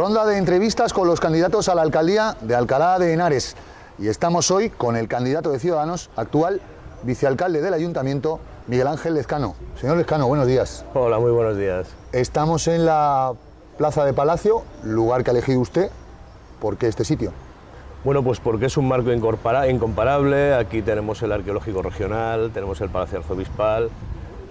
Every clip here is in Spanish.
Ronda de entrevistas con los candidatos a la alcaldía de Alcalá de Henares. Y estamos hoy con el candidato de Ciudadanos, actual vicealcalde del Ayuntamiento, Miguel Ángel Lezcano. Señor Lezcano, buenos días. Hola, muy buenos días. Estamos en la Plaza de Palacio, lugar que ha elegido usted. ¿Por qué este sitio? Bueno, pues porque es un marco incomparable. Aquí tenemos el Arqueológico Regional, tenemos el Palacio Arzobispal.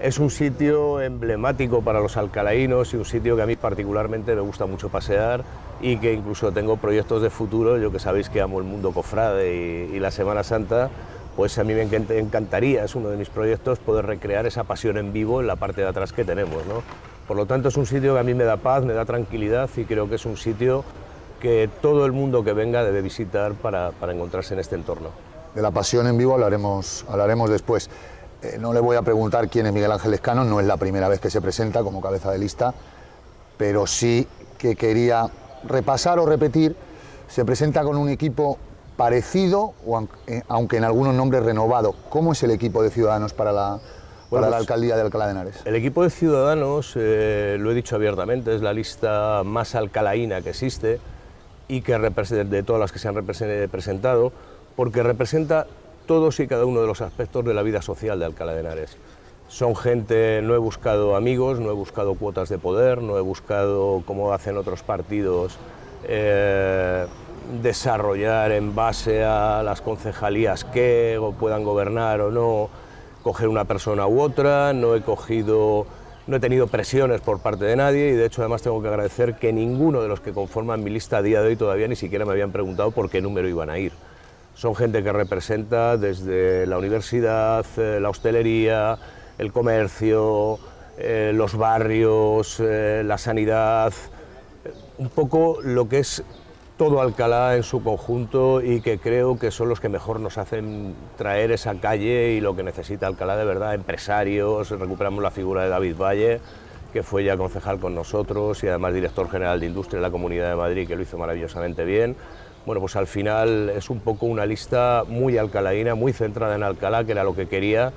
Es un sitio emblemático para los alcalaínos y un sitio que a mí particularmente me gusta mucho pasear y que incluso tengo proyectos de futuro. Yo que sabéis que amo el mundo cofrade y la Semana Santa, pues a mí me encantaría, es uno de mis proyectos, poder recrear esa pasión en vivo en la parte de atrás que tenemos, ¿no? Por lo tanto, es un sitio que a mí me da paz, me da tranquilidad y creo que es un sitio que todo el mundo que venga debe visitar para encontrarse en este entorno. De la pasión en vivo hablaremos después. No le voy a preguntar quién es Miguel Ángel Lezcano, no es la primera vez que se presenta como cabeza de lista, pero sí que quería repasar o repetir. Se presenta con un equipo parecido, aunque en algunos nombres renovado. ¿Cómo es el equipo de Ciudadanos para la alcaldía de Alcalá de Henares? El equipo de Ciudadanos, lo he dicho abiertamente, es la lista más alcalaína que existe y que de todas las que se han presentado, porque representa todos y cada uno de los aspectos de la vida social de Alcalá de Henares. Son gente, no he buscado amigos, no he buscado cuotas de poder, no he buscado, como hacen otros partidos, desarrollar en base a las concejalías que o puedan gobernar o no, coger una persona u otra. No he tenido presiones por parte de nadie y de hecho además tengo que agradecer que ninguno de los que conforman mi lista a día de hoy todavía ni siquiera me habían preguntado por qué número iban a ir. Son gente que representa desde la universidad, la hostelería, el comercio, los barrios, la sanidad, un poco lo que es todo Alcalá en su conjunto y que creo que son los que mejor nos hacen traer esa calle y lo que necesita Alcalá de verdad, empresarios. Recuperamos la figura de David Valle, que fue ya concejal con nosotros y además director general de Industria de la Comunidad de Madrid, que lo hizo maravillosamente bien. Bueno, pues al final es un poco una lista muy alcalaína, muy centrada en Alcalá, que era lo que quería,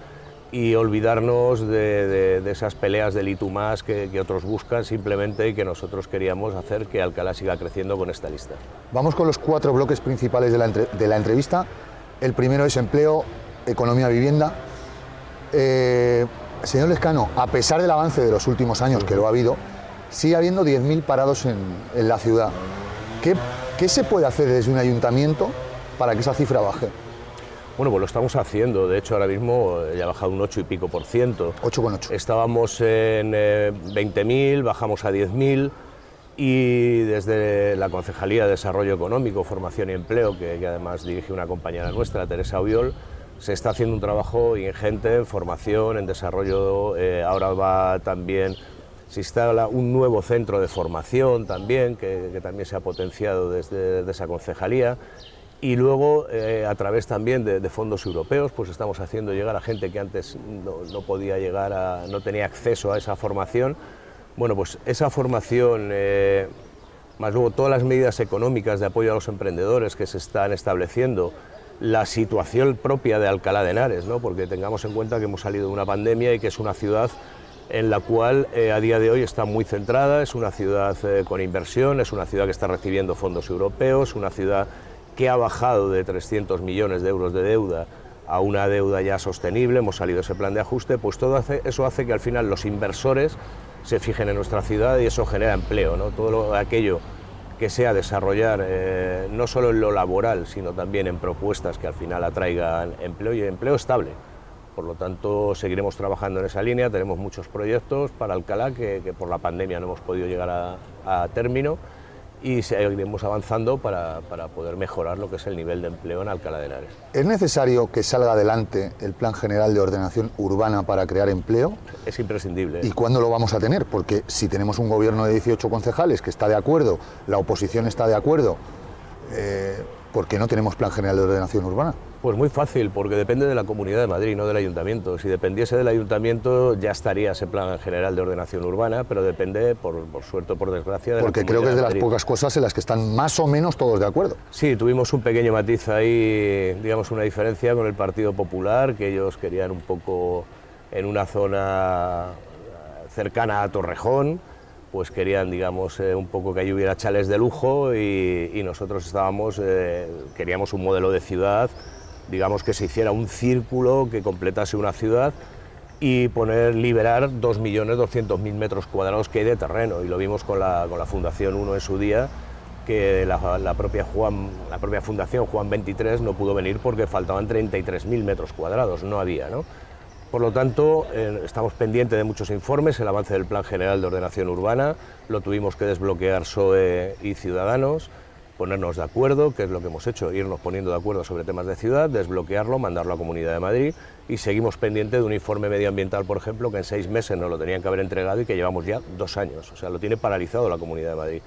y olvidarnos de esas peleas del y tú más que otros buscan simplemente y que nosotros queríamos hacer que Alcalá siga creciendo con esta lista. Vamos con los 4 bloques principales de la entrevista. El primero es empleo, economía, vivienda. Señor Lezcano, a pesar del avance de los últimos años, que lo ha habido, sigue habiendo 10.000 parados en la ciudad. ¿Qué se puede hacer desde un ayuntamiento para que esa cifra baje? Bueno, pues lo estamos haciendo. De hecho, ahora mismo ya ha bajado un 8 y pico %. 8,8. Estábamos en 20.000, bajamos a 10.000 y desde la Concejalía de Desarrollo Económico, Formación y Empleo, que además dirige una compañera nuestra, Teresa Auyol, se está haciendo un trabajo ingente en formación, en desarrollo. Ahora va también... Se instala un nuevo centro de formación también, que también se ha potenciado desde esa concejalía. Y luego, a través también de fondos europeos, pues estamos haciendo llegar a gente que antes no podía llegar, no tenía acceso a esa formación. Bueno, pues esa formación, más luego todas las medidas económicas de apoyo a los emprendedores que se están estableciendo, la situación propia de Alcalá de Henares, ¿no? Porque tengamos en cuenta que hemos salido de una pandemia y que es una ciudad en la cual a día de hoy está muy centrada, es una ciudad con inversión, es una ciudad que está recibiendo fondos europeos, una ciudad que ha bajado de 300 millones de euros de deuda a una deuda ya sostenible. Hemos salido de ese plan de ajuste, pues eso hace que al final los inversores se fijen en nuestra ciudad y eso genera empleo, ¿no? Todo aquello que sea desarrollar no solo en lo laboral, sino también en propuestas que al final atraigan empleo y empleo estable. Por lo tanto, seguiremos trabajando en esa línea. Tenemos muchos proyectos para Alcalá que por la pandemia no hemos podido llegar a término y seguiremos avanzando para poder mejorar lo que es el nivel de empleo en Alcalá de Henares. ¿Es necesario que salga adelante el Plan General de Ordenación Urbana para crear empleo? Es imprescindible. ¿Y cuándo lo vamos a tener? Porque si tenemos un gobierno de 18 concejales que está de acuerdo, la oposición está de acuerdo, ¿por qué no tenemos Plan General de Ordenación Urbana? Pues muy fácil, porque depende de la Comunidad de Madrid, no del Ayuntamiento. Si dependiese del Ayuntamiento ya estaría ese Plan General de Ordenación Urbana, pero depende, por suerte o por desgracia, de la Comunidad de Madrid. Porque creo que es de las pocas cosas en las que están más o menos todos de acuerdo. Sí, tuvimos un pequeño matiz ahí, digamos una diferencia con el Partido Popular, que ellos querían un poco en una zona cercana a Torrejón, pues querían, digamos, un poco que allí hubiera chales de lujo y nosotros queríamos un modelo de ciudad, digamos, que se hiciera un círculo que completase una ciudad y liberar 2.200.000 metros cuadrados que hay de terreno, y lo vimos con la Fundación 1 en su día, que la propia Fundación Juan 23 no pudo venir porque faltaban 33.000 metros cuadrados, no había, ¿no? Por lo tanto, estamos pendientes de muchos informes, el avance del Plan General de Ordenación Urbana, lo tuvimos que desbloquear PSOE y Ciudadanos, ponernos de acuerdo, que es lo que hemos hecho, irnos poniendo de acuerdo sobre temas de ciudad, desbloquearlo, mandarlo a Comunidad de Madrid, y seguimos pendientes de un informe medioambiental, por ejemplo, que en 6 meses nos lo tenían que haber entregado y que llevamos ya 2 años, o sea, lo tiene paralizado la Comunidad de Madrid.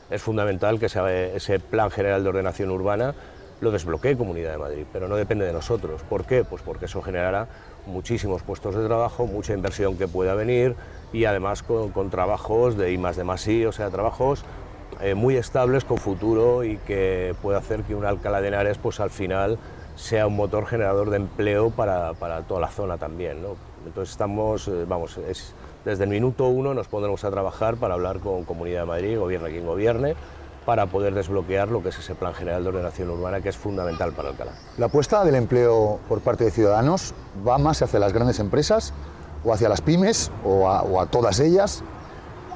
Es fundamental que ese Plan General de Ordenación Urbana lo desbloquee Comunidad de Madrid, pero no depende de nosotros. ¿Por qué? Pues porque eso generará muchísimos puestos de trabajo, mucha inversión que pueda venir, y además con trabajos de I+D+I, o sea, trabajos muy estables, con futuro, y que pueda hacer que un Alcalá de Henares, pues al final, sea un motor generador de empleo para toda la zona también, ¿no? Entonces estamos, desde el minuto 1 nos pondremos a trabajar para hablar con Comunidad de Madrid, gobierne quien gobierne, para poder desbloquear lo que es ese Plan General de Ordenación Urbana, que es fundamental para Alcalá. ¿La apuesta del empleo por parte de Ciudadanos va más hacia las grandes empresas o hacia las pymes o a todas ellas?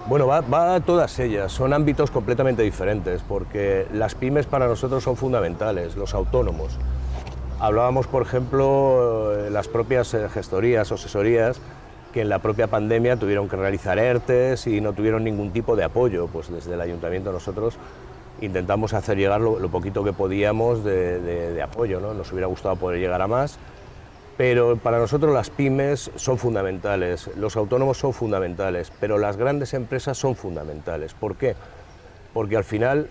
Bueno, va a todas ellas, son ámbitos completamente diferentes, porque las pymes para nosotros son fundamentales, los autónomos. Hablábamos, por ejemplo, las propias gestorías o asesorías, que en la propia pandemia tuvieron que realizar ERTEs y no tuvieron ningún tipo de apoyo. Pues desde el Ayuntamiento nosotros intentamos hacer llegar lo poquito que podíamos de apoyo, ¿no? Nos hubiera gustado poder llegar a más, pero para nosotros las pymes son fundamentales, los autónomos son fundamentales, pero las grandes empresas son fundamentales. ¿Por qué? Porque al final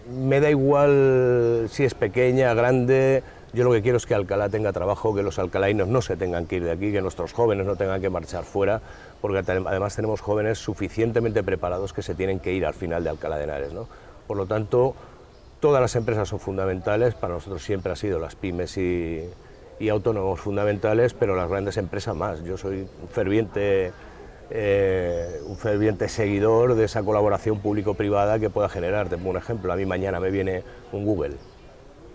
me da igual si es pequeña, grande. Yo lo que quiero es que Alcalá tenga trabajo, que los alcalainos no se tengan que ir de aquí, que nuestros jóvenes no tengan que marchar fuera, porque además tenemos jóvenes suficientemente preparados que se tienen que ir al final de Alcalá de Henares, ¿no? Por lo tanto, todas las empresas son fundamentales, para nosotros siempre han sido las pymes y autónomos fundamentales, pero las grandes empresas más. Yo soy un ferviente seguidor de esa colaboración público-privada que pueda generar. Te pongo un ejemplo, a mí mañana me viene un Google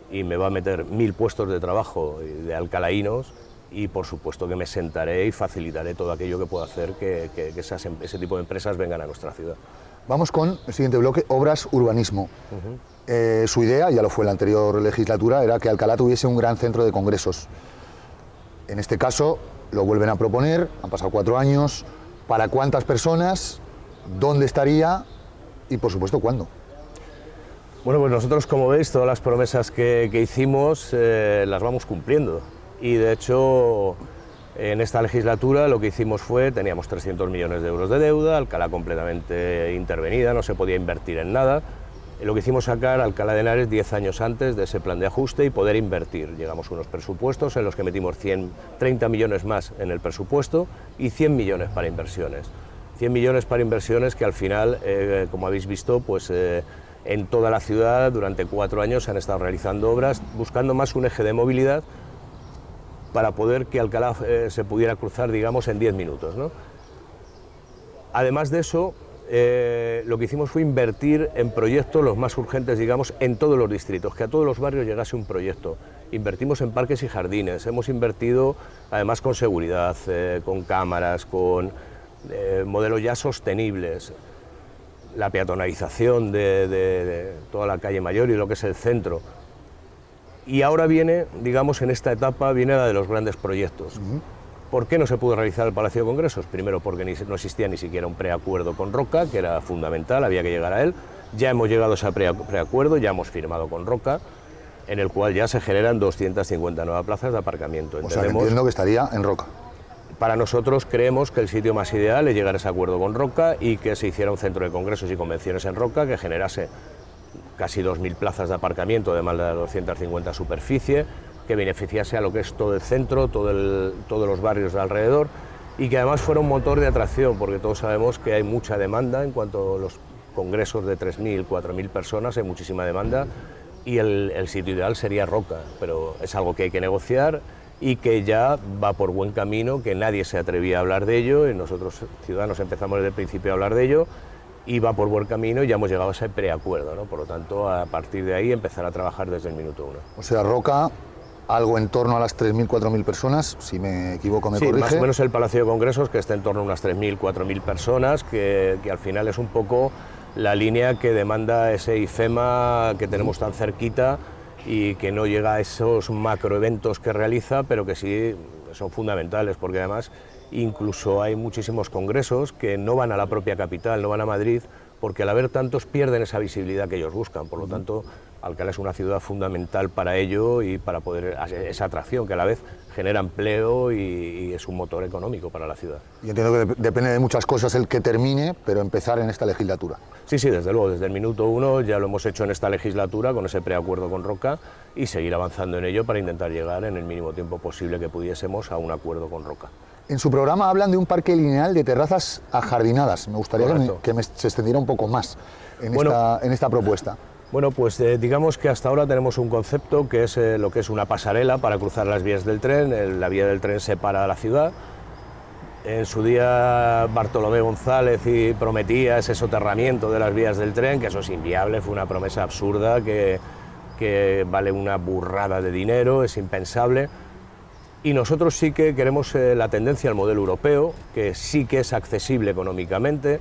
y me va a meter 1000 puestos de trabajo de alcalaínos, y por supuesto que me sentaré y facilitaré todo aquello que pueda hacer que ese tipo de empresas vengan a nuestra ciudad. Vamos con el siguiente bloque, obras, urbanismo. Su idea, ya lo fue en la anterior legislatura, era que Alcalá tuviese un gran centro de congresos. En este caso lo vuelven a proponer, han pasado 4 años, ¿para cuántas personas? ¿Dónde estaría? Y por supuesto, ¿cuándo? Bueno, pues nosotros, como veis, todas las promesas que hicimos las vamos cumpliendo, y de hecho en esta legislatura lo que hicimos fue, teníamos 300 millones de euros de deuda, Alcalá completamente intervenida, no se podía invertir en nada. Lo que hicimos sacar Alcalá de Henares 10 años antes de ese plan de ajuste y poder invertir. Llegamos a unos presupuestos en los que metimos 30 millones más en el presupuesto y 100 millones para inversiones. 100 millones para inversiones que al final, como habéis visto, pues en toda la ciudad durante 4 años se han estado realizando obras buscando más un eje de movilidad para poder que Alcalá se pudiera cruzar, digamos, en 10 minutos, ¿no? Además de eso, lo que hicimos fue invertir en proyectos los más urgentes, digamos, en todos los distritos, que a todos los barrios llegase un proyecto. Invertimos en parques y jardines, hemos invertido además con seguridad, con cámaras, con modelos ya sostenibles, la peatonalización de toda la calle Mayor y lo que es el centro. Y ahora viene, digamos, en esta etapa, viene la de los grandes proyectos. ¿Por qué no se pudo realizar el Palacio de Congresos? Primero porque no existía ni siquiera un preacuerdo con Roca, que era fundamental, había que llegar a él. Ya hemos llegado a ese preacuerdo, ya hemos firmado con Roca, en el cual ya se generan 259 plazas de aparcamiento. O sea, que entiendo que estaría en Roca. Para nosotros creemos que el sitio más ideal es llegar a ese acuerdo con Roca y que se hiciera un centro de congresos y convenciones en Roca que generase casi 2.000 plazas de aparcamiento, además de las 250 superficie, que beneficiase a lo que es todo el centro, todos los barrios de alrededor, y que además fuera un motor de atracción, porque todos sabemos que hay mucha demanda en cuanto a los congresos de 3.000, 4.000 personas, hay muchísima demanda, y el sitio ideal sería Roca, pero es algo que hay que negociar y que ya va por buen camino, que nadie se atrevía a hablar de ello, y nosotros, Ciudadanos, empezamos desde el principio a hablar de ello, y va por buen camino y ya hemos llegado a ese preacuerdo, ¿no? Por lo tanto, a partir de ahí empezar a trabajar desde el minuto uno. O sea, Roca, algo en torno a las 3.000, 4.000 personas, si me equivoco me corrige. Más o menos el Palacio de Congresos, que está en torno a unas 3.000, 4.000 personas, que al final es un poco la línea que demanda ese IFEMA que tenemos tan cerquita y que no llega a esos macroeventos que realiza, pero que sí son fundamentales, porque además incluso hay muchísimos congresos que no van a la propia capital, no van a Madrid, porque al haber tantos pierden esa visibilidad que ellos buscan. Por lo tanto, Alcalá es una ciudad fundamental para ello y para poder esa atracción que a la vez genera empleo y es un motor económico para la ciudad. Y entiendo que depende de muchas cosas el que termine, pero empezar en esta legislatura. Sí, desde luego, desde el minuto uno ya lo hemos hecho en esta legislatura con ese preacuerdo con Roca y seguir avanzando en ello para intentar llegar en el mínimo tiempo posible que pudiésemos a un acuerdo con Roca. En su programa hablan de un parque lineal de terrazas ajardinadas. Me gustaría que se extendiera un poco más en esta propuesta. Bueno, pues digamos que hasta ahora tenemos un concepto que es lo que es una pasarela para cruzar las vías del tren. La vía del tren separa la ciudad. En su día Bartolomé González prometía ese soterramiento de las vías del tren, que eso es inviable, fue una promesa absurda que vale una burrada de dinero, es impensable. Y nosotros sí que queremos la tendencia al modelo europeo, que sí que es accesible económicamente.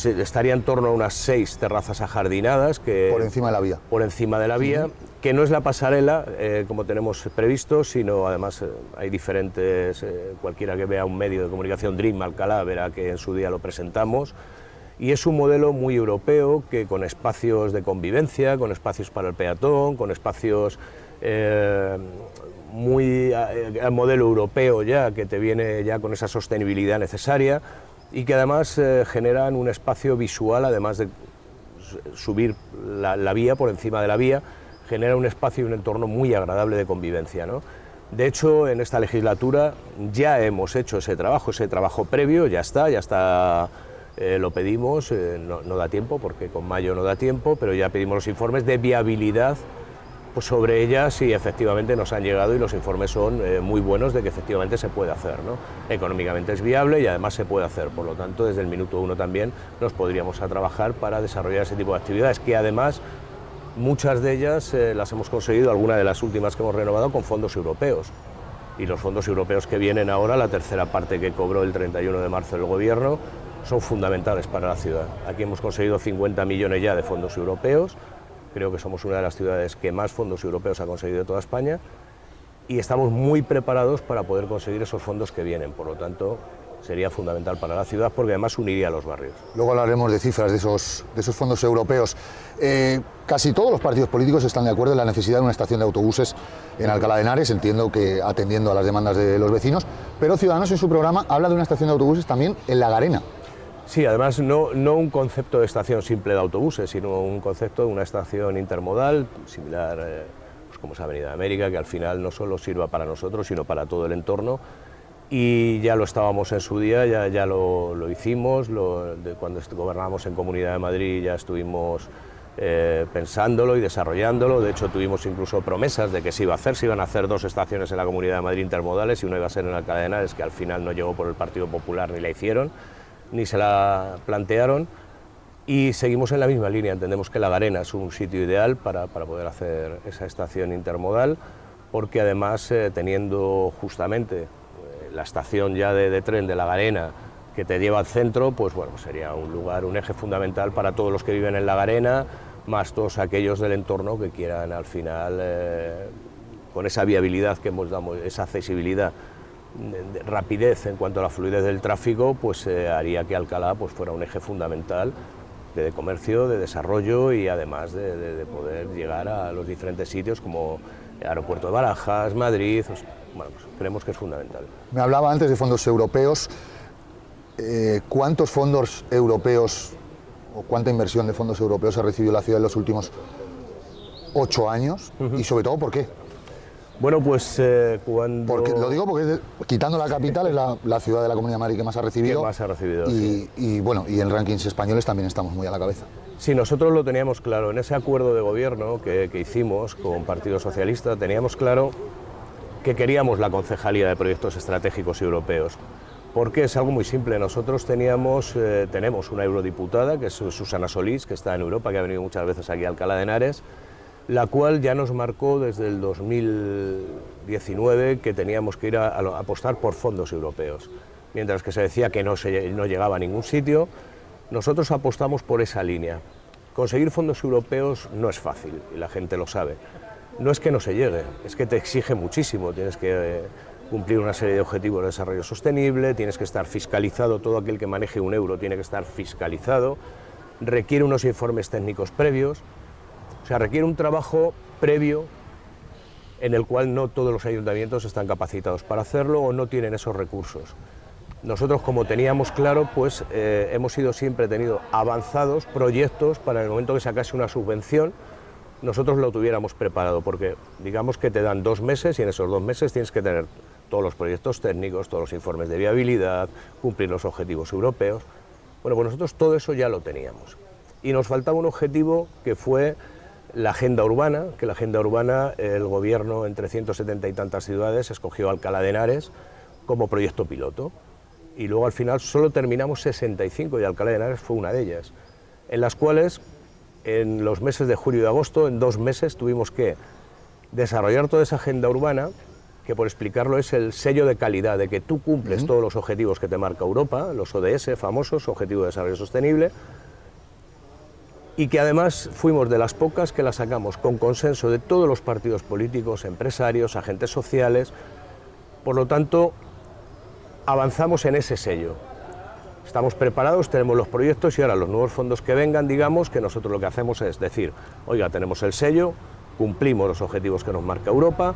Estaría en torno a unas 6 terrazas ajardinadas. Por encima de la vía. Por encima de la vía, que no es la pasarela, como tenemos previsto, sino además hay diferentes, cualquiera que vea un medio de comunicación, Dream Alcalá, verá que en su día lo presentamos. Y es un modelo muy europeo, que con espacios de convivencia, con espacios para el peatón, con espacios muy al modelo europeo ya, que te viene ya con esa sostenibilidad necesaria y que además generan un espacio visual, además de subir la vía por encima de la vía, genera un espacio y un entorno muy agradable de convivencia, ¿no? De hecho, en esta legislatura ya hemos hecho ese trabajo previo, ya está, lo pedimos, no da tiempo, porque con mayo no da tiempo, pero ya pedimos los informes de viabilidad pues sobre ellas y efectivamente nos han llegado y los informes son muy buenos de que efectivamente se puede hacer, ¿no? Económicamente es viable y además se puede hacer, por lo tanto desde el minuto uno también nos podríamos a trabajar para desarrollar ese tipo de actividades, que además muchas de ellas las hemos conseguido, algunas de las últimas que hemos renovado, con fondos europeos. Y los fondos europeos que vienen ahora, la tercera parte que cobró el 31 de marzo el Gobierno, son fundamentales para la ciudad. Aquí hemos conseguido 50 millones ya de fondos europeos. Creo que somos una de las ciudades que más fondos europeos ha conseguido de toda España y estamos muy preparados para poder conseguir esos fondos que vienen. Por lo tanto, sería fundamental para la ciudad porque además uniría a los barrios. Luego hablaremos de cifras de esos fondos europeos. Casi todos los partidos políticos están de acuerdo en la necesidad de una estación de autobuses en Alcalá de Henares, entiendo que atendiendo a las demandas de los vecinos, pero Ciudadanos en su programa habla de una estación de autobuses también en La Garena. Sí, además no un concepto de estación simple de autobuses, sino un concepto de una estación intermodal, similar pues como es Avenida de América, que al final no solo sirva para nosotros, sino para todo el entorno. Y ya lo estábamos en su día, ya lo hicimos, cuando gobernábamos en Comunidad de Madrid ya estuvimos pensándolo y desarrollándolo. De hecho tuvimos incluso promesas de que se iban a hacer 2 estaciones en la Comunidad de Madrid intermodales y una iba a ser en Alcalá de Henares, que al final no llegó por el Partido Popular ni la hicieron, ni se la plantearon, y seguimos en la misma línea. Entendemos que La Garena es un sitio ideal para poder hacer esa estación intermodal, porque además teniendo justamente la estación ya de tren de La Garena que te lleva al centro, pues bueno, sería un lugar, un eje fundamental para todos los que viven en La Garena, más todos aquellos del entorno que quieran al final, con esa viabilidad que hemos dado, esa accesibilidad, de rapidez en cuanto a la fluidez del tráfico, pues haría que Alcalá pues fuera un eje fundamental de comercio, de desarrollo y además de poder llegar a los diferentes sitios como el aeropuerto de Barajas, Madrid. Bueno, pues creemos que es fundamental. Me hablaba antes de fondos europeos. ¿Cuántos fondos europeos o cuánta inversión de fondos europeos ha recibido la ciudad en los últimos 8 años? Y sobre todo, ¿por qué? Bueno, pues Lo digo porque quitando la capital es la ciudad de la Comunidad de Madrid que más ha recibido. Que más ha recibido, sí. Y bueno, y en rankings españoles también estamos muy a la cabeza. Sí, nosotros lo teníamos claro. En ese acuerdo de gobierno que hicimos con Partido Socialista, teníamos claro que queríamos la Concejalía de Proyectos Estratégicos Europeos. Porque es algo muy simple, nosotros tenemos una eurodiputada, que es Susana Solís, que está en Europa, que ha venido muchas veces aquí a Alcalá de Henares, la cual ya nos marcó desde el 2019 que teníamos que ir a apostar por fondos europeos. Mientras que se decía que no llegaba a ningún sitio, nosotros apostamos por esa línea. Conseguir fondos europeos no es fácil, y la gente lo sabe. No es que no se llegue, es que te exige muchísimo, tienes que cumplir una serie de objetivos de desarrollo sostenible, tienes que estar fiscalizado, todo aquel que maneje un euro tiene que estar fiscalizado, requiere unos informes técnicos previos, o sea, requiere un trabajo previo en el cual no todos los ayuntamientos están capacitados para hacerlo o no tienen esos recursos. Nosotros, como teníamos claro, pues hemos sido siempre tenido avanzados proyectos para el momento que sacase una subvención, nosotros lo tuviéramos preparado, porque digamos que te dan 2 meses y en esos 2 meses tienes que tener todos los proyectos técnicos, todos los informes de viabilidad, cumplir los objetivos europeos. Bueno, pues nosotros todo eso ya lo teníamos. Y nos faltaba un objetivo que fue la agenda urbana, que la agenda urbana el gobierno entre 170 y tantas ciudades escogió Alcalá de Henares como proyecto piloto. Y luego al final solo terminamos 65 y Alcalá de Henares fue una de ellas, en las cuales en los meses de julio y de agosto, en 2 meses, tuvimos que desarrollar toda esa agenda urbana, que por explicarlo es el sello de calidad, de que tú cumples todos los objetivos que te marca Europa, los ODS famosos, Objetivo de Desarrollo Sostenible, y que además fuimos de las pocas que la sacamos con consenso de todos los partidos políticos, empresarios, agentes sociales. Por lo tanto, avanzamos en ese sello. Estamos preparados, tenemos los proyectos y ahora los nuevos fondos que vengan, digamos que nosotros lo que hacemos es decir, oiga, tenemos el sello, cumplimos los objetivos que nos marca Europa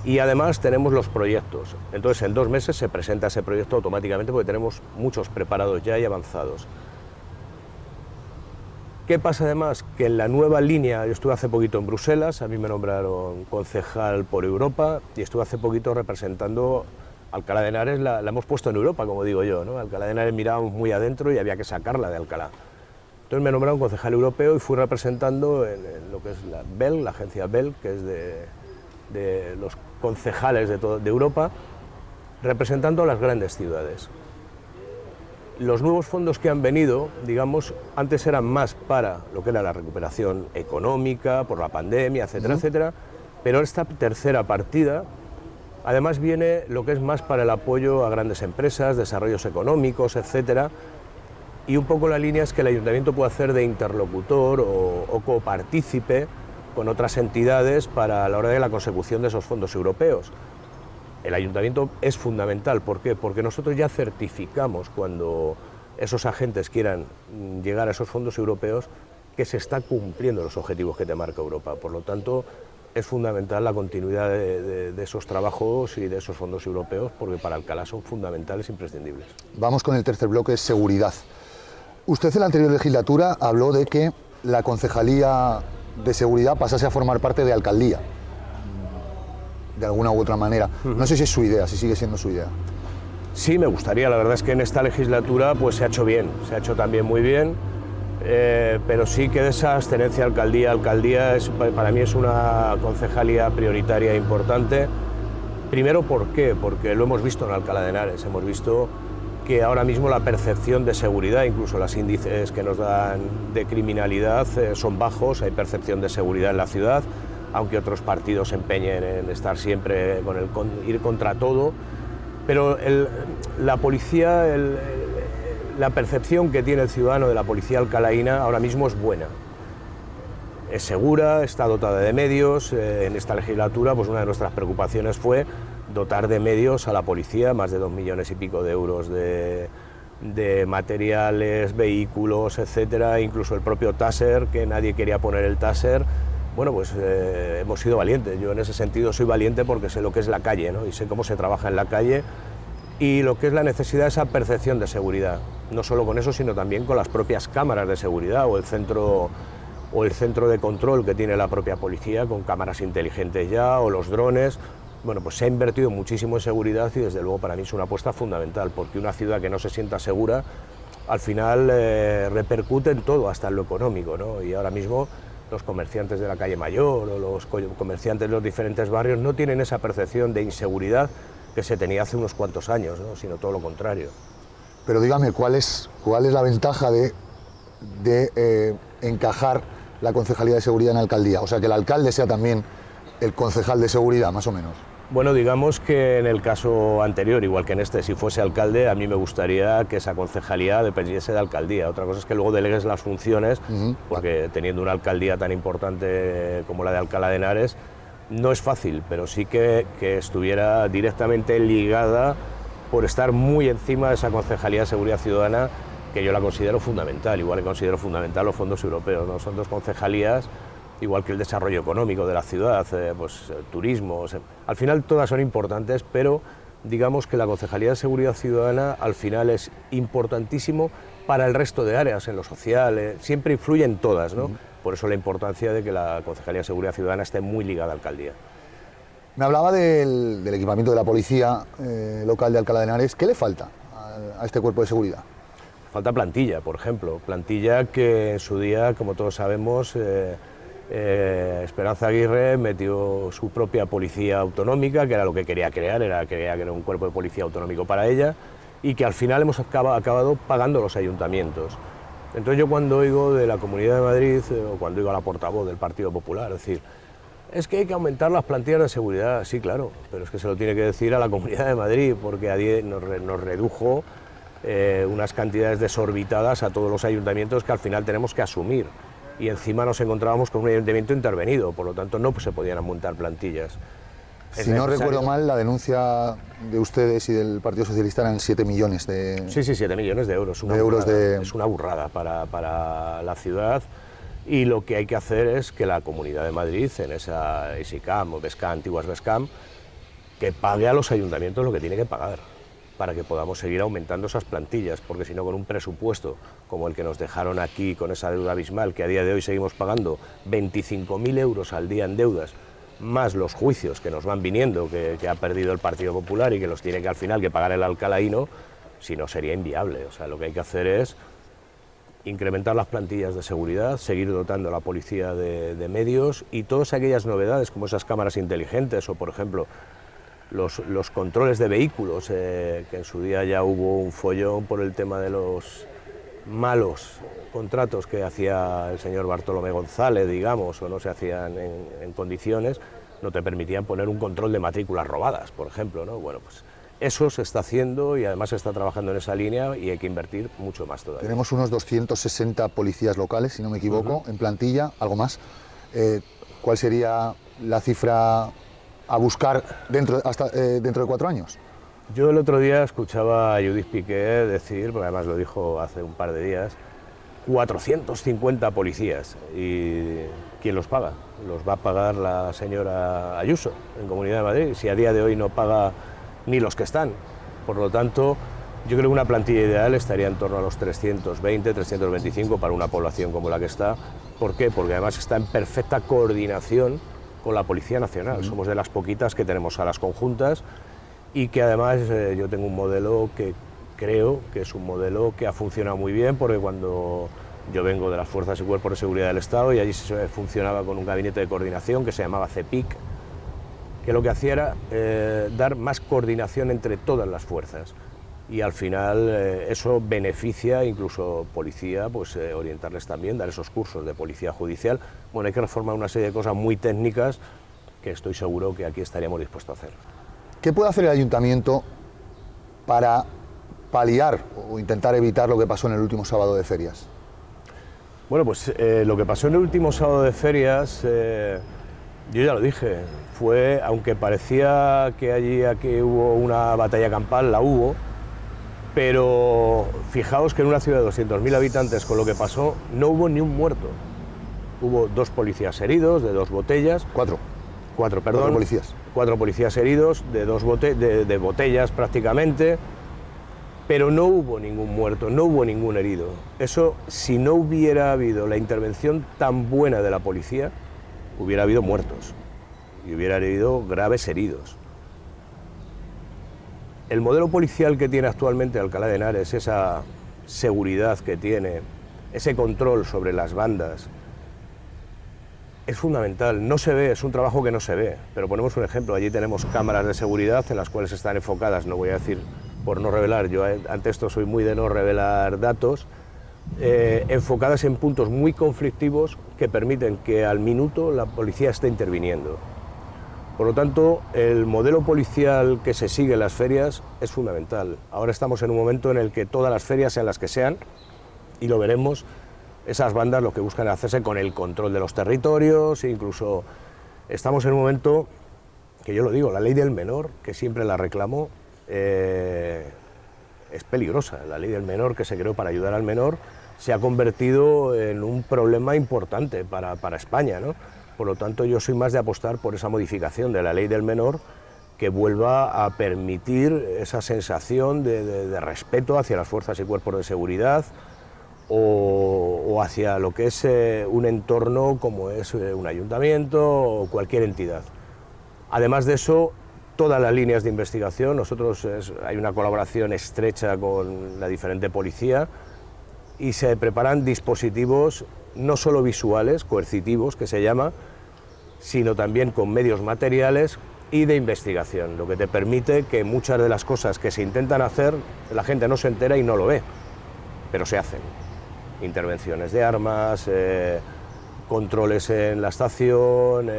y además tenemos los proyectos. Entonces en 2 meses se presenta ese proyecto automáticamente porque tenemos muchos preparados ya y avanzados. ¿Qué pasa además? Que en la nueva línea, yo estuve hace poquito en Bruselas, a mí me nombraron concejal por Europa y estuve hace poquito representando Alcalá de Henares, la hemos puesto en Europa, como digo yo, ¿no? Alcalá de Henares mirábamos muy adentro y había que sacarla de Alcalá. Entonces me nombraron concejal europeo y fui representando en lo que es la BEL, la agencia BEL, que es de los concejales de Europa, representando a las grandes ciudades. Los nuevos fondos que han venido, digamos, antes eran más para lo que era la recuperación económica, por la pandemia, etcétera, etcétera, pero esta tercera partida, además viene lo que es más para el apoyo a grandes empresas, desarrollos económicos, etcétera, y un poco la línea es que el ayuntamiento puede hacer de interlocutor o copartícipe con otras entidades para la hora de la consecución de esos fondos europeos. El ayuntamiento es fundamental, ¿por qué? Porque nosotros ya certificamos cuando esos agentes quieran llegar a esos fondos europeos que se está cumpliendo los objetivos que te marca Europa, por lo tanto es fundamental la continuidad de esos trabajos y de esos fondos europeos, porque para Alcalá son fundamentales e imprescindibles. Vamos con el tercer bloque, seguridad. Usted en la anterior legislatura habló de que la Concejalía de Seguridad pasase a formar parte de Alcaldía, de alguna u otra manera. No sé si es su idea, si sigue siendo su idea. Sí, me gustaría, la verdad es que en esta legislatura pues se ha hecho bien, se ha hecho también muy bien. Pero sí que de esa abstenencia alcaldía para mí es una concejalía prioritaria e importante. Primero, ¿por qué? Porque lo hemos visto en Alcalá de Henares, hemos visto que ahora mismo la percepción de seguridad, incluso los índices que nos dan de criminalidad son bajos, hay percepción de seguridad en la ciudad, aunque otros partidos se empeñen en estar siempre ir contra todo, pero la policía, la percepción que tiene el ciudadano de la policía alcalaína ahora mismo es buena. Es segura, está dotada de medios. En esta legislatura pues una de nuestras preocupaciones fue dotar de medios a la policía, más de 2 millones y pico de euros de materiales, vehículos, etcétera, incluso el propio Taser, que nadie quería poner el Taser. Bueno, pues hemos sido valientes. Yo en ese sentido soy valiente porque sé lo que es la calle, ¿no? Y sé cómo se trabaja en la calle y lo que es la necesidad de esa percepción de seguridad. No solo con eso, sino también con las propias cámaras de seguridad o el centro de control que tiene la propia policía, con cámaras inteligentes ya, o los drones. Bueno, pues se ha invertido muchísimo en seguridad y desde luego para mí es una apuesta fundamental, porque una ciudad que no se sienta segura, al final repercute en todo, hasta en lo económico, ¿no? Y ahora mismo los comerciantes de la calle Mayor o los comerciantes de los diferentes barrios no tienen esa percepción de inseguridad que se tenía hace unos cuantos años, ¿no? Sino todo lo contrario. Pero dígame, ¿cuál es la ventaja de encajar la Concejalía de Seguridad en la alcaldía? O sea, que el alcalde sea también el concejal de seguridad, más o menos. Bueno, digamos que en el caso anterior, igual que en este, si fuese alcalde, a mí me gustaría que esa concejalía dependiese de alcaldía. Otra cosa es que luego delegues las funciones, porque teniendo una alcaldía tan importante como la de Alcalá de Henares, no es fácil, pero sí que estuviera directamente ligada por estar muy encima de esa Concejalía de Seguridad Ciudadana, que yo la considero fundamental, igual que considero fundamental los fondos europeos, ¿no? Son dos concejalías, igual que el desarrollo económico de la ciudad, turismo, al final todas son importantes, pero digamos que la Concejalía de Seguridad Ciudadana al final es importantísimo para el resto de áreas, en lo social, siempre influye en todas, ¿no? Por eso la importancia de que la Concejalía de Seguridad Ciudadana esté muy ligada a la alcaldía. Me hablaba del equipamiento de la policía local de Alcalá de Henares. ¿Qué le falta a este cuerpo de seguridad? Falta plantilla, por ejemplo, plantilla que en su día, como todos sabemos, Esperanza Aguirre metió su propia policía autonómica, que era lo que quería crear, quería crear un cuerpo de policía autonómico para ella, y que al final hemos acabado pagando los ayuntamientos. Entonces yo cuando oigo de la Comunidad de Madrid, o cuando oigo a la portavoz del Partido Popular, decir, es que hay que aumentar las plantillas de seguridad, sí, claro, pero es que se lo tiene que decir a la Comunidad de Madrid, porque nos redujo unas cantidades desorbitadas a todos los ayuntamientos que al final tenemos que asumir. Y encima nos encontrábamos con un ayuntamiento intervenido, por lo tanto no se podían aumentar plantillas. Si no recuerdo mal, la denuncia de ustedes y del Partido Socialista eran 7 millones de... Sí, 7 millones de euros. Es una burrada para la ciudad, y lo que hay que hacer es que la Comunidad de Madrid, en esa ESICAM o BESCAM, antiguas BESCAM, que pague a los ayuntamientos lo que tiene que pagar, para que podamos seguir aumentando esas plantillas, porque si no, con un presupuesto como el que nos dejaron aquí, con esa deuda abismal, que a día de hoy seguimos pagando 25.000 euros al día en deudas, más los juicios que nos van viniendo, que ha perdido el Partido Popular y que los tiene que al final que pagar el alcalaíno, si no sería inviable. O sea, lo que hay que hacer es incrementar las plantillas de seguridad, seguir dotando a la policía de medios, y todas aquellas novedades como esas cámaras inteligentes o, por ejemplo, los controles de vehículos, que en su día ya hubo un follón por el tema de los malos contratos que hacía el señor Bartolomé González, digamos, o no se hacían en condiciones, no te permitían poner un control de matrículas robadas, por ejemplo, ¿no? Bueno, pues eso se está haciendo y además se está trabajando en esa línea, y hay que invertir mucho más todavía. Tenemos unos 260 policías locales, si no me equivoco, en plantilla, algo más. ¿Cuál sería la cifra a buscar dentro de 4 años? Yo el otro día escuchaba a Judith Piqué decir, porque además lo dijo hace un par de días, 450 policías. ¿Y quién los paga? Los va a pagar la señora Ayuso en Comunidad de Madrid, si a día de hoy no paga ni los que están. Por lo tanto, yo creo que una plantilla ideal estaría en torno a los 320, 325 para una población como la que está. ¿Por qué? Porque además está en perfecta coordinación con la Policía Nacional. Somos de las poquitas que tenemos salas conjuntas, y que además yo tengo un modelo que creo que es un modelo que ha funcionado muy bien, porque cuando yo vengo de las Fuerzas y Cuerpos de Seguridad del Estado, y allí se funcionaba con un gabinete de coordinación que se llamaba CEPIC, que lo que hacía era dar más coordinación entre todas las fuerzas, y al final eso beneficia incluso policía, pues orientarles también, dar esos cursos de policía judicial. Bueno, hay que reformar una serie de cosas muy técnicas que estoy seguro que aquí estaríamos dispuestos a hacer. ¿Qué puede hacer el ayuntamiento para paliar o intentar evitar lo que pasó en el último sábado de ferias? Bueno, pues lo que pasó en el último sábado de ferias, yo ya lo dije, fue, aunque parecía que aquí hubo una batalla campal, la hubo, pero fijaos que en una ciudad de 200.000 habitantes, con lo que pasó, no hubo ni un muerto. Hubo 2 policías heridos de 2 botellas. 4 policías. 4 policías heridos de botellas prácticamente, pero no hubo ningún muerto, no hubo ningún herido. Eso, si no hubiera habido la intervención tan buena de la policía, hubiera habido muertos y hubiera habido graves heridos. El modelo policial que tiene actualmente Alcalá de Henares, esa seguridad que tiene, ese control sobre las bandas, Es fundamental, no se ve, es un trabajo que no se ve, pero ponemos un ejemplo, allí tenemos cámaras de seguridad en las cuales están enfocadas, no voy a decir por no revelar, yo ante esto soy muy de no revelar datos, enfocadas en puntos muy conflictivos que permiten que al minuto la policía esté interviniendo. Por lo tanto, el modelo policial que se sigue en las ferias es fundamental. Ahora estamos en un momento en el que todas las ferias, sean las que sean, y lo veremos, esas bandas lo que buscan es hacerse con el control de los territorios, e incluso estamos en un momento, que yo lo digo, la ley del menor, que siempre la reclamo, es peligrosa. La ley del menor, que se creó para ayudar al menor, se ha convertido en un problema importante para España, ¿no? Por lo tanto, yo soy más de apostar por esa modificación de la ley del menor que vuelva a permitir esa sensación de respeto hacia las fuerzas y cuerpos de seguridad o hacia lo que es un entorno como es un ayuntamiento o cualquier entidad. Además de eso, todas las líneas de investigación, hay una colaboración estrecha con la diferente policía y se preparan dispositivos no solo visuales, coercitivos, que se llama, sino también con medios materiales y de investigación, lo que te permite que muchas de las cosas que se intentan hacer, la gente no se entera y no lo ve, pero se hacen. Intervenciones de armas, controles en la estación,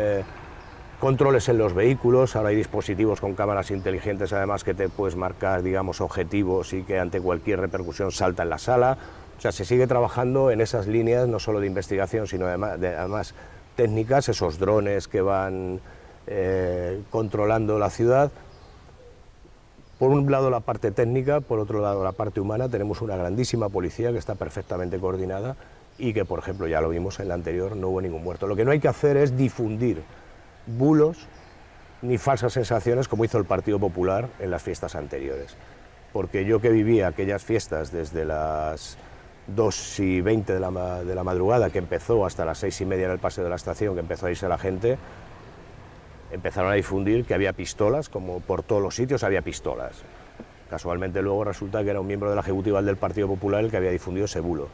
controles en los vehículos. Ahora hay dispositivos con cámaras inteligentes, además, que te puedes marcar, digamos, objetivos y que ante cualquier repercusión salta en la sala. O sea, se sigue trabajando en esas líneas, no solo de investigación, sino además técnicas, esos drones que van controlando la ciudad. Por un lado la parte técnica, por otro lado la parte humana. Tenemos una grandísima policía que está perfectamente coordinada y que, por ejemplo, ya lo vimos en la anterior, no hubo ningún muerto. Lo que no hay que hacer es difundir bulos ni falsas sensaciones como hizo el Partido Popular en las fiestas anteriores. Porque yo, que vivía aquellas fiestas desde las 2:20 de la madrugada, que empezó, hasta las 6:30 en el Paseo de la Estación, que empezó a irse la gente, empezaron a difundir que había pistolas, como por todos los sitios había pistolas. Casualmente luego resulta que era un miembro de la ejecutiva del Partido Popular el que había difundido ese bulo.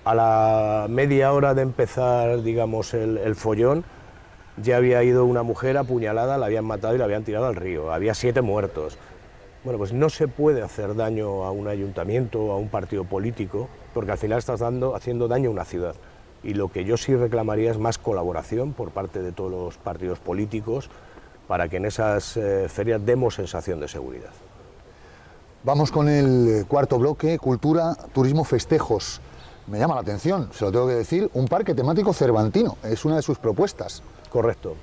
A la media hora de empezar, digamos, el follón, ya había ido una mujer apuñalada, la habían matado y la habían tirado al río. Había 7 muertos. Bueno, pues no se puede hacer daño a un ayuntamiento o a un partido político, porque al final estás haciendo daño a una ciudad. Y lo que yo sí reclamaría es más colaboración por parte de todos los partidos políticos para que en esas ferias demos sensación de seguridad. Vamos con el cuarto bloque, cultura, turismo, festejos. Me llama la atención, se lo tengo que decir, un parque temático cervantino, es una de sus propuestas. Correcto.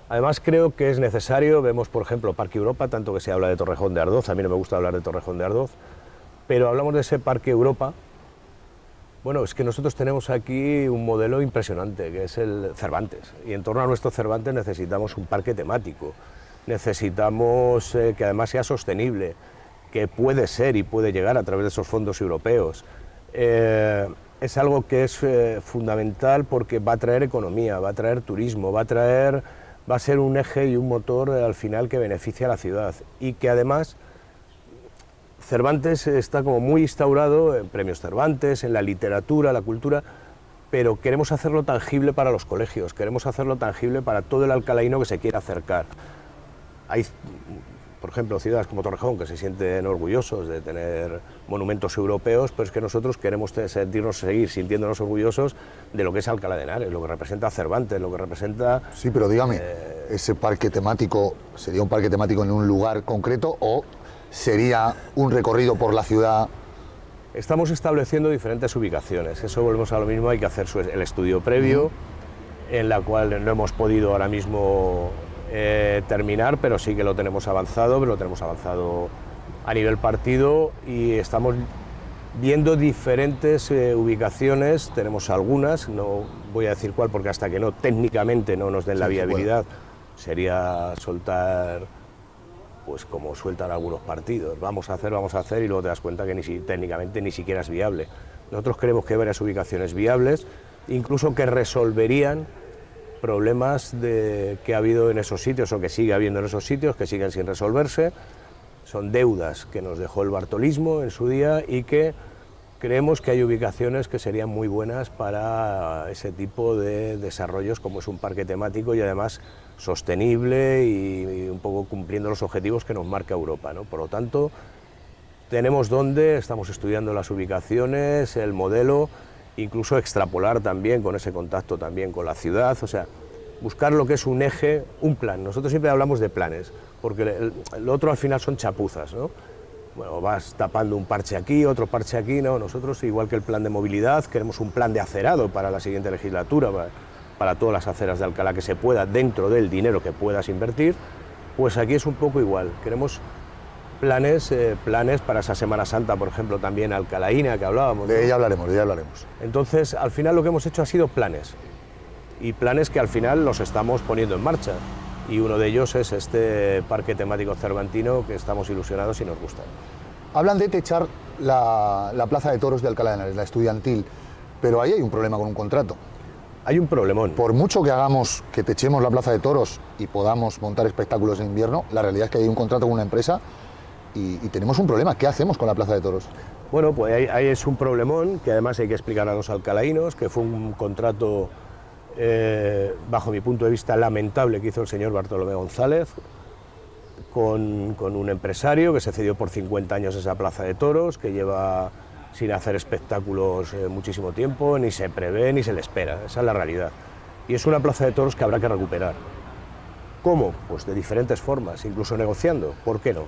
Además, creo que es necesario. Vemos, por ejemplo, Parque Europa, tanto que se habla de Torrejón de Ardoz. A mí no me gusta hablar de Torrejón de Ardoz, pero hablamos de ese Parque Europa. Bueno, es que nosotros tenemos aquí un modelo impresionante, que es el Cervantes, y en torno a nuestro Cervantes necesitamos un parque temático, necesitamos que además sea sostenible, que puede ser y puede llegar a través de esos fondos europeos. Es algo que es fundamental porque va a traer economía, va a traer turismo, va a ser un eje y un motor al final que beneficia a la ciudad, y que además Cervantes está como muy instaurado en premios Cervantes, en la literatura, la cultura, pero queremos hacerlo tangible para los colegios, queremos hacerlo tangible para todo el alcalaíno que se quiera acercar. Hay, por ejemplo, ciudades como Torrejón que se sienten orgullosos de tener monumentos europeos, pero es que nosotros queremos seguir sintiéndonos orgullosos de lo que es Alcalá de Henares, lo que representa Cervantes, lo que representa... Sí, pero dígame, ¿ese parque temático sería un parque temático en un lugar concreto o sería un recorrido por la ciudad? Estamos estableciendo diferentes ubicaciones, eso volvemos a lo mismo, hay que hacer el estudio previo, en la cual no hemos podido ahora mismo terminar, pero sí que lo tenemos avanzado, a nivel partido, y estamos viendo diferentes ubicaciones. Tenemos algunas, no voy a decir cuál porque hasta que no técnicamente no nos den la viabilidad, sería soltar pues como sueltan algunos partidos, vamos a hacer y luego te das cuenta que técnicamente ni siquiera es viable. Nosotros creemos que hay varias ubicaciones viables, incluso que resolverían problemas que ha habido en esos sitios o que sigue habiendo en esos sitios, que siguen sin resolverse. Son deudas que nos dejó el bartolismo en su día y que creemos que hay ubicaciones que serían muy buenas para ese tipo de desarrollos, como es un parque temático y además sostenible y un poco cumpliendo los objetivos que nos marca Europa, ¿no? Por lo tanto, tenemos dónde, estamos estudiando las ubicaciones, el modelo, incluso extrapolar también con ese contacto también con la ciudad, o sea, buscar lo que es un eje, un plan. Nosotros siempre hablamos de planes, porque lo otro al final son chapuzas, ¿no? Bueno, vas tapando un parche aquí, otro parche aquí, no, nosotros, igual que el plan de movilidad, queremos un plan de acerado para la siguiente legislatura, para todas las aceras de Alcalá que se pueda, dentro del dinero que puedas invertir, pues aquí es un poco igual, queremos planes para esa Semana Santa, por ejemplo, también alcalaína, que hablábamos, ¿no? De ella hablaremos, de ella hablaremos. Entonces, al final lo que hemos hecho ha sido planes, y planes que al final los estamos poniendo en marcha, y uno de ellos es este parque temático cervantino que estamos ilusionados y nos gusta. Hablan de techar la Plaza de Toros de Alcalá de Henares, la estudiantil, pero ahí hay un problema con un contrato. Hay un problemón. Por mucho que hagamos, que techemos la Plaza de Toros y podamos montar espectáculos en invierno, la realidad es que hay un contrato con una empresa y tenemos un problema. ¿Qué hacemos con la Plaza de Toros? Bueno, pues ahí es un problemón que además hay que explicar a los alcalaínos, que fue un contrato, bajo mi punto de vista, lamentable que hizo el señor Bartolomé González con un empresario que se cedió por 50 años esa Plaza de Toros, que lleva sin hacer espectáculos muchísimo tiempo, ni se prevé ni se le espera, esa es la realidad. Y es una Plaza de Toros que habrá que recuperar. ¿Cómo? Pues de diferentes formas, incluso negociando, ¿por qué no?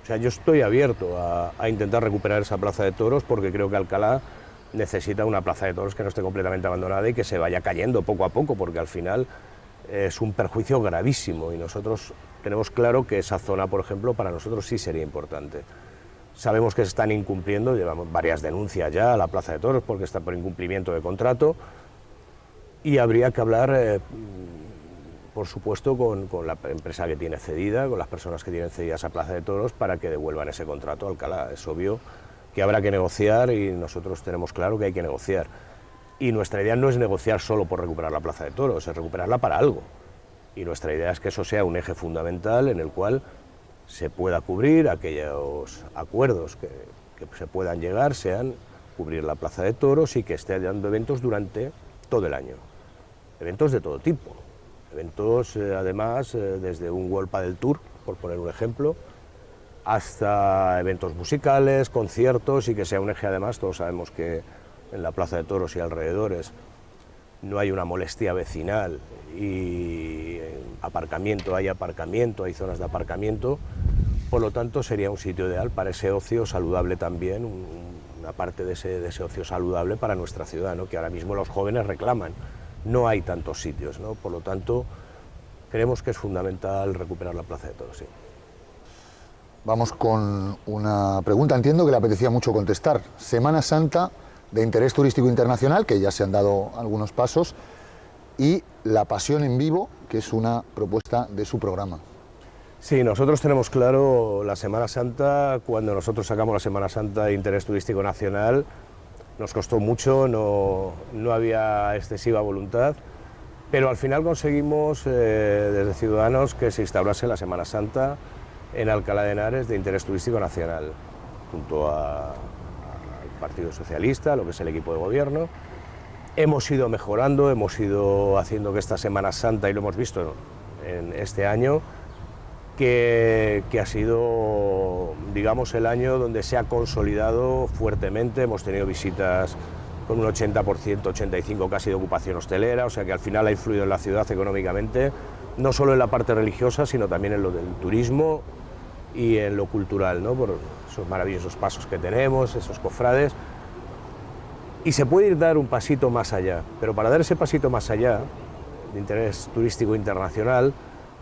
O sea, yo estoy abierto a intentar recuperar esa Plaza de Toros porque creo que Alcalá necesita una Plaza de Toros que no esté completamente abandonada y que se vaya cayendo poco a poco, porque al final es un perjuicio gravísimo y nosotros tenemos claro que esa zona, por ejemplo, para nosotros sí sería importante. Sabemos que se están incumpliendo, llevamos varias denuncias ya a la Plaza de Toros porque está por incumplimiento de contrato y habría que hablar, por supuesto, con la empresa que tiene cedida, con las personas que tienen cedida esa Plaza de Toros para que devuelvan ese contrato a Alcalá. Es obvio que habrá que negociar y nosotros tenemos claro que hay que negociar. Y nuestra idea no es negociar solo por recuperar la Plaza de Toros, es recuperarla para algo. Y nuestra idea es que eso sea un eje fundamental en el cual se pueda cubrir aquellos acuerdos que se puedan llegar, sean cubrir la Plaza de Toros y que esté dando eventos durante todo el año. Eventos de todo tipo. Eventos, además, desde un World Padel Tour, por poner un ejemplo, hasta eventos musicales, conciertos y que sea un eje, además, todos sabemos que en la Plaza de Toros y alrededores no hay una molestia vecinal y hay zonas de aparcamiento, por lo tanto sería un sitio ideal para ese ocio saludable también, una parte de ese ocio saludable para nuestra ciudad, ¿no? Que ahora mismo los jóvenes reclaman, no hay tantos sitios, ¿no? Por lo tanto creemos que es fundamental recuperar la Plaza de Toros, sí. Vamos con una pregunta, entiendo que le apetecía mucho contestar. Semana Santa de interés turístico internacional, que ya se han dado algunos pasos, y La Pasión en Vivo, que es una propuesta de su programa. Sí, nosotros tenemos claro la Semana Santa. Cuando nosotros sacamos la Semana Santa de interés turístico nacional, nos costó mucho, no había excesiva voluntad, pero al final conseguimos desde Ciudadanos que se instaurase la Semana Santa en Alcalá de Henares de interés turístico nacional, junto al Partido Socialista, lo que es el equipo de gobierno. Hemos ido mejorando, hemos ido haciendo que esta Semana Santa, y lo hemos visto en este año, que ha sido, digamos, el año donde se ha consolidado fuertemente. Hemos tenido visitas con un 80%, 85% casi de ocupación hostelera, o sea que al final ha influido en la ciudad económicamente, no solo en la parte religiosa, sino también en lo del turismo y en lo cultural, ¿no? Por esos maravillosos pasos que tenemos, esos cofrades. Y se puede ir dar un pasito más allá, pero para dar ese pasito más allá, de interés turístico internacional,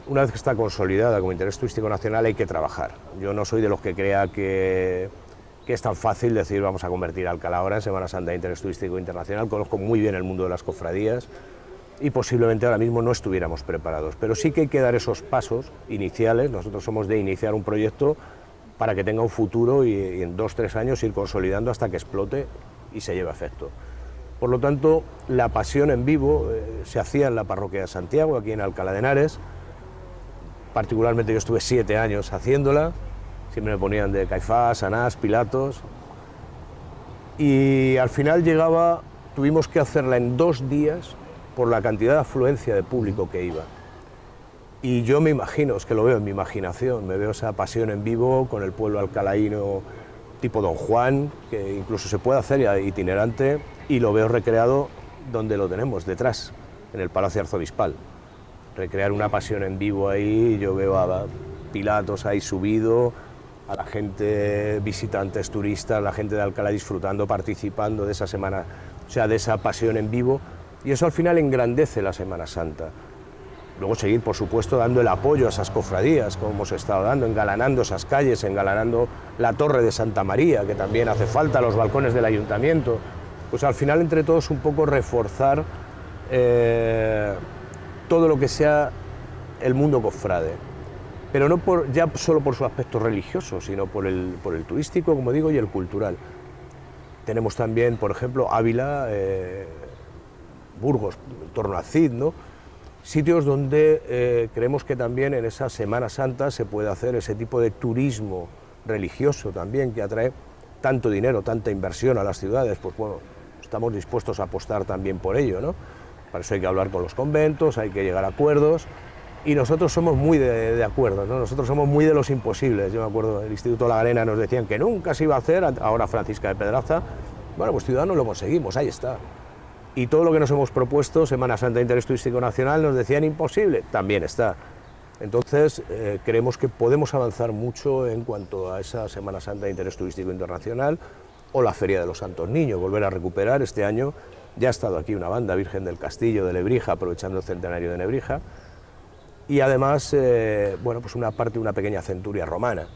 una vez que está consolidada como interés turístico nacional, hay que trabajar. Yo no soy de los que crea que es tan fácil decir vamos a convertir Alcalá ahora en Semana Santa de interés turístico internacional. Conozco muy bien el mundo de las cofradías y posiblemente ahora mismo no estuviéramos preparados, pero sí que hay que dar esos pasos iniciales. Nosotros somos de iniciar un proyecto para que tenga un futuro y en 2 o 3 años ir consolidando hasta que explote y se lleve a efecto. Por lo tanto, La Pasión en Vivo se hacía en la parroquia de Santiago, aquí en Alcalá de Henares. Particularmente yo estuve 7 años haciéndola, siempre me ponían de Caifás, Anás, Pilatos, y al final tuvimos que hacerla en 2 días por la cantidad de afluencia de público que iba. Y yo me imagino, es que lo veo en mi imaginación, me veo esa pasión en vivo con el pueblo alcalaíno tipo Don Juan, que incluso se puede hacer ya itinerante, y lo veo recreado donde lo tenemos, detrás, en el Palacio Arzobispal. Recrear una pasión en vivo ahí, yo veo a Pilatos ahí subido, a la gente, visitantes, turistas, la gente de Alcalá disfrutando, participando de esa semana, o sea, de esa pasión en vivo, y eso al final engrandece la Semana Santa. Luego seguir, por supuesto, dando el apoyo a esas cofradías, como hemos estado dando, engalanando esas calles, engalanando la Torre de Santa María, que también hace falta, los balcones del Ayuntamiento. Pues al final, entre todos, un poco reforzar todo lo que sea el mundo cofrade. Pero no ya solo por su aspecto religioso, sino por el turístico, como digo, y el cultural. Tenemos también, por ejemplo, Ávila, Burgos, en torno a Cid, ¿no? Sitios donde creemos que también en esa Semana Santa se puede hacer ese tipo de turismo religioso también, que atrae tanto dinero, tanta inversión a las ciudades. Pues bueno, estamos dispuestos a apostar también por ello, ¿no? Para eso hay que hablar con los conventos, hay que llegar a acuerdos. Y nosotros somos muy de acuerdo, ¿no? Nosotros somos muy de los imposibles. Yo me acuerdo, el Instituto La Galena nos decían que nunca se iba a hacer, ahora Francisca de Pedraza. Bueno, pues Ciudadanos lo conseguimos, ahí está. Y todo lo que nos hemos propuesto, Semana Santa de Interés Turístico Nacional, nos decían imposible, también está. Entonces, creemos que podemos avanzar mucho en cuanto a esa Semana Santa de Interés Turístico Internacional o la Feria de los Santos Niños, volver a recuperar. Este año ya ha estado aquí una banda, Virgen del Castillo de Lebrija, aprovechando el centenario de Nebrija. Y además, bueno, pues una pequeña centuria romana.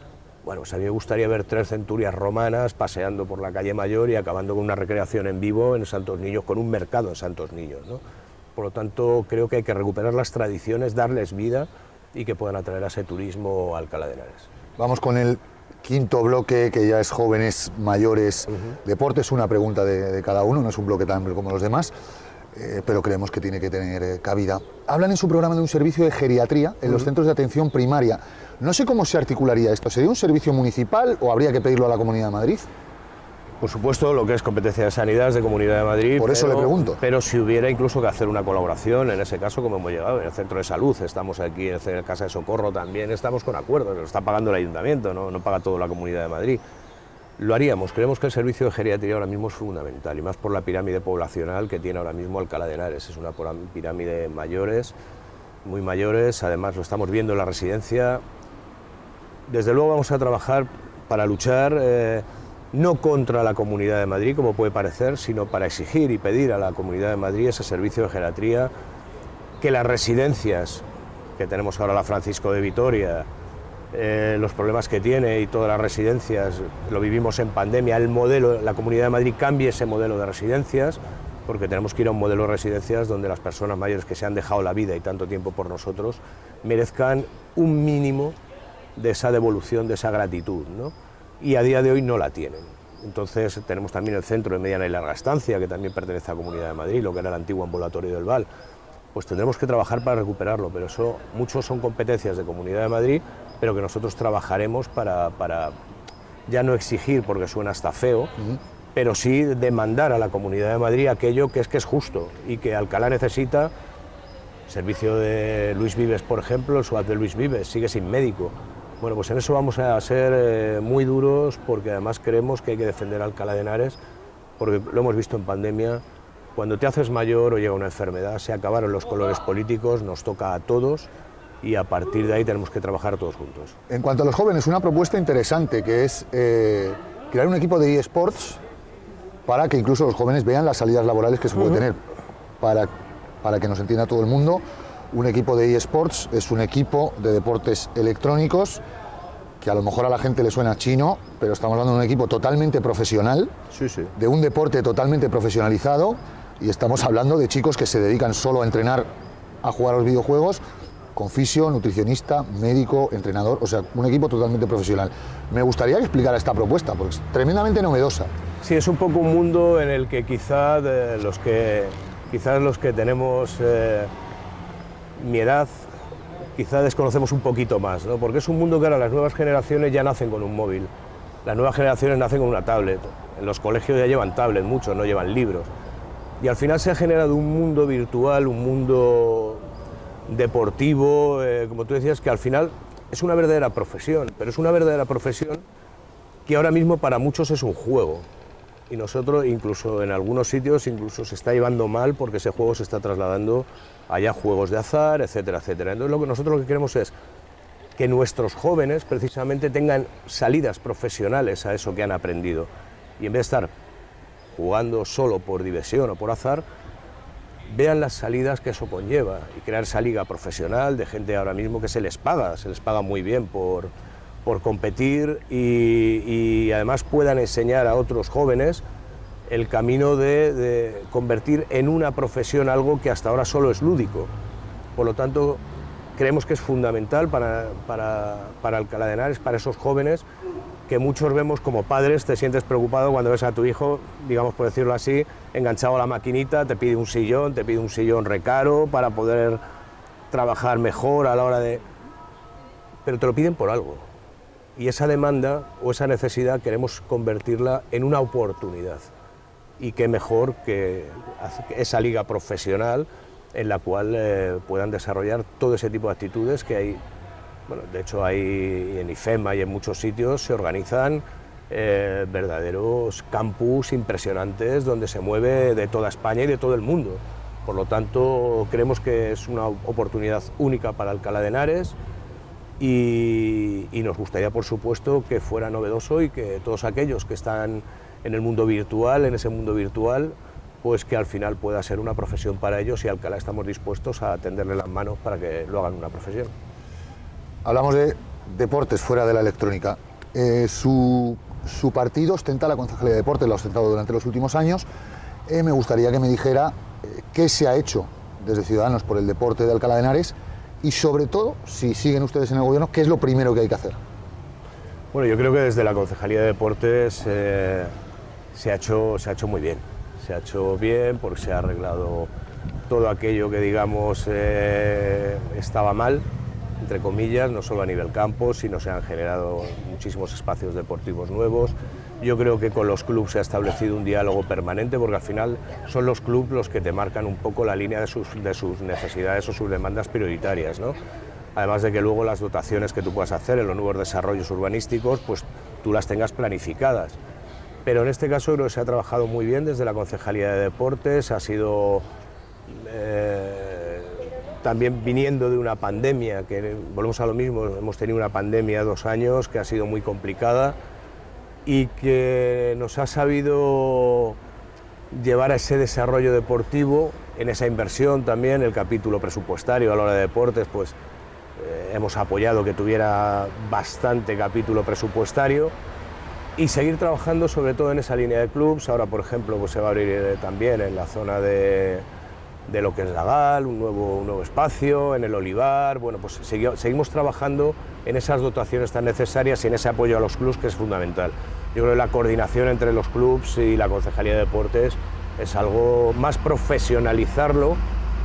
Bueno, pues a mí me gustaría ver 3 centurias romanas paseando por la calle Mayor y acabando con una recreación en vivo en Santos Niños, con un mercado en Santos Niños, ¿no? Por lo tanto, creo que hay que recuperar las tradiciones, darles vida y que puedan atraer a ese turismo a Alcalá de Henares. Vamos con el quinto bloque, que ya es jóvenes, mayores, deportes. Una pregunta de cada uno, no es un bloque tan amplio como los demás. Pero creemos que tiene que tener cabida. Hablan en su programa de un servicio de geriatría en los centros de atención primaria. No sé cómo se articularía esto. ¿Sería un servicio municipal o habría que pedirlo a la Comunidad de Madrid? Por supuesto, lo que es competencia de sanidad es de Comunidad de Madrid. Por eso le pregunto. Pero si hubiera incluso que hacer una colaboración, en ese caso, como hemos llegado, en el centro de salud, estamos aquí en la Casa de Socorro también, estamos con acuerdos, lo está pagando el Ayuntamiento, no paga todo la Comunidad de Madrid. Lo haríamos. Creemos que el servicio de geriatría ahora mismo es fundamental, y más por la pirámide poblacional que tiene ahora mismo Alcalá de Henares. Es una pirámide de mayores, muy mayores, además lo estamos viendo en la residencia. Desde luego vamos a trabajar para luchar, no contra la Comunidad de Madrid, como puede parecer, sino para exigir y pedir a la Comunidad de Madrid ese servicio de geriatría, que las residencias, que tenemos ahora la Francisco de Vitoria, los problemas que tiene y todas las residencias, lo vivimos en pandemia, el modelo, la Comunidad de Madrid cambie ese modelo de residencias, porque tenemos que ir a un modelo de residencias donde las personas mayores que se han dejado la vida y tanto tiempo por nosotros merezcan un mínimo de esa devolución, de esa gratitud, ¿no? Y a día de hoy no la tienen. Entonces tenemos también el centro de mediana y larga estancia, que también pertenece a la Comunidad de Madrid, lo que era el antiguo ambulatorio del Val. Pues tendremos que trabajar para recuperarlo, pero eso, muchos son competencias de Comunidad de Madrid, pero que nosotros trabajaremos para ya no exigir, porque suena hasta feo, pero sí demandar a la Comunidad de Madrid aquello que es justo y que Alcalá necesita. Servicio de Luis Vives, por ejemplo, el SUAT de Luis Vives sigue sin médico. Bueno, pues en eso vamos a ser muy duros, porque además creemos que hay que defender a Alcalá de Henares, porque lo hemos visto en pandemia. Cuando te haces mayor o llega una enfermedad, se acabaron los colores políticos, nos toca a todos, y a partir de ahí tenemos que trabajar todos juntos. En cuanto a los jóvenes, una propuesta interesante, que es crear un equipo de eSports para que incluso los jóvenes vean las salidas laborales que se puede tener. Para que nos entienda todo el mundo, un equipo de eSports es un equipo de deportes electrónicos que a lo mejor a la gente le suena chino, pero estamos hablando de un equipo totalmente profesional, de un deporte totalmente profesionalizado, y estamos hablando de chicos que se dedican solo a entrenar, a jugar a los videojuegos, con fisio, nutricionista, médico, entrenador, o sea, un equipo totalmente profesional. Me gustaría que explicara esta propuesta, porque es tremendamente novedosa. Sí, es un poco un mundo en el que quizás los que tenemos mi edad, quizás desconocemos un poquito más, ¿no? Porque es un mundo que ahora las nuevas generaciones ya nacen con un móvil, las nuevas generaciones nacen con una tablet. En los colegios ya llevan tablets, muchos no llevan libros. Y al final se ha generado un mundo virtual, un mundo deportivo, como tú decías, que al final es una verdadera profesión, pero es una verdadera profesión que ahora mismo para muchos es un juego. Y nosotros, incluso en algunos sitios, incluso se está llevando mal porque ese juego se está trasladando allá juegos de azar, etcétera, etcétera. Entonces nosotros lo que queremos es que nuestros jóvenes precisamente tengan salidas profesionales a eso que han aprendido. Y en vez de estar jugando solo por diversión o por azar, vean las salidas que eso conlleva y crear esa liga profesional de gente ahora mismo que se les paga muy bien por competir y además puedan enseñar a otros jóvenes el camino de convertir en una profesión algo que hasta ahora solo es lúdico. Por lo tanto, creemos que es fundamental para Alcalá de Henares, para esos jóvenes que muchos vemos como padres, te sientes preocupado cuando ves a tu hijo, digamos por decirlo así, enganchado a la maquinita, te pide un sillón recaro para poder trabajar mejor a la hora de... Pero te lo piden por algo. Y esa demanda o esa necesidad queremos convertirla en una oportunidad. Y qué mejor que esa liga profesional en la cual puedan desarrollar todo ese tipo de actitudes que hay. Bueno, de hecho hay en IFEMA y en muchos sitios se organizan verdaderos campus impresionantes donde se mueve de toda España y de todo el mundo. Por lo tanto, creemos que es una oportunidad única para Alcalá de Henares y nos gustaría, por supuesto, que fuera novedoso y que todos aquellos que están en el mundo virtual, en ese mundo virtual, pues que al final pueda ser una profesión para ellos y Alcalá estamos dispuestos a tenderle las manos para que lo hagan una profesión. Hablamos de deportes fuera de la electrónica. Su partido ostenta la Concejalía de Deportes, lo ha ostentado durante los últimos años. Me gustaría que me dijera qué se ha hecho desde Ciudadanos por el deporte de Alcalá de Henares y sobre todo, si siguen ustedes en el gobierno, ¿qué es lo primero que hay que hacer? Bueno, yo creo que desde la Concejalía de Deportes se ha hecho muy bien. Se ha hecho bien porque se ha arreglado todo aquello que, digamos, estaba mal, entre comillas, no solo a nivel campo, sino se han generado muchísimos espacios deportivos nuevos. Yo creo que con los clubes se ha establecido un diálogo permanente porque al final son los clubes los que te marcan un poco la línea de sus necesidades o sus demandas prioritarias, ¿no? Además de que luego las dotaciones que tú puedas hacer en los nuevos desarrollos urbanísticos, pues tú las tengas planificadas. Pero en este caso creo que se ha trabajado muy bien desde la Concejalía de Deportes, ha sido también viniendo de una pandemia, que volvemos a lo mismo, hemos tenido una pandemia 2 años que ha sido muy complicada y que nos ha sabido llevar a ese desarrollo deportivo, en esa inversión también, el capítulo presupuestario a la hora de deportes, pues hemos apoyado que tuviera bastante capítulo presupuestario y seguir trabajando sobre todo en esa línea de clubs. Ahora, por ejemplo, pues se va a abrir también en la zona de lo que es la GAL, un nuevo espacio, en el Olivar. Bueno, pues seguimos trabajando en esas dotaciones tan necesarias y en ese apoyo a los clubs que es fundamental. Yo creo que la coordinación entre los clubs y la Concejalía de Deportes es algo más profesionalizarlo,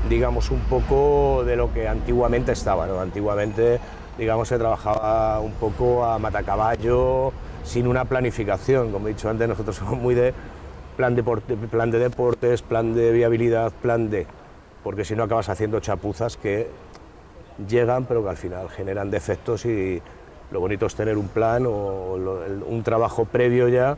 digamos, un poco de lo que antiguamente estaba, ¿no? Antiguamente, digamos, se trabajaba un poco a matacaballo, sin una planificación. Como he dicho antes, nosotros somos muy de plan de deportes, plan de viabilidad, porque si no acabas haciendo chapuzas que llegan pero que al final generan defectos y lo bonito es tener un plan o un trabajo previo ya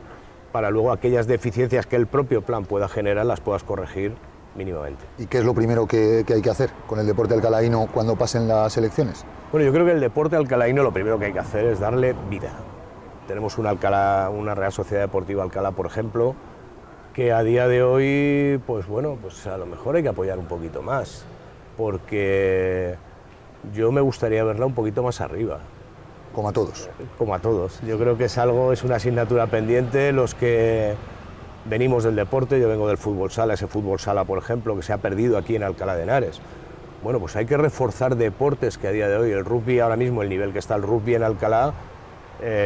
para luego aquellas deficiencias que el propio plan pueda generar las puedas corregir mínimamente. ¿Y qué es lo primero que hay que hacer con el deporte alcalaíno cuando pasen las elecciones? Bueno, yo creo que el deporte alcalaíno lo primero que hay que hacer es darle vida. Tenemos una Real Sociedad Deportiva Alcalá, por ejemplo, que a día de hoy, pues bueno, pues a lo mejor hay que apoyar un poquito más, porque yo me gustaría verla un poquito más arriba. Como a todos. Como a todos. Yo creo que es una asignatura pendiente, los que venimos del deporte, yo vengo del fútbol sala, ese fútbol sala, por ejemplo, que se ha perdido aquí en Alcalá de Henares. Bueno, pues hay que reforzar deportes que a día de hoy, el rugby, ahora mismo el nivel que está el rugby en Alcalá,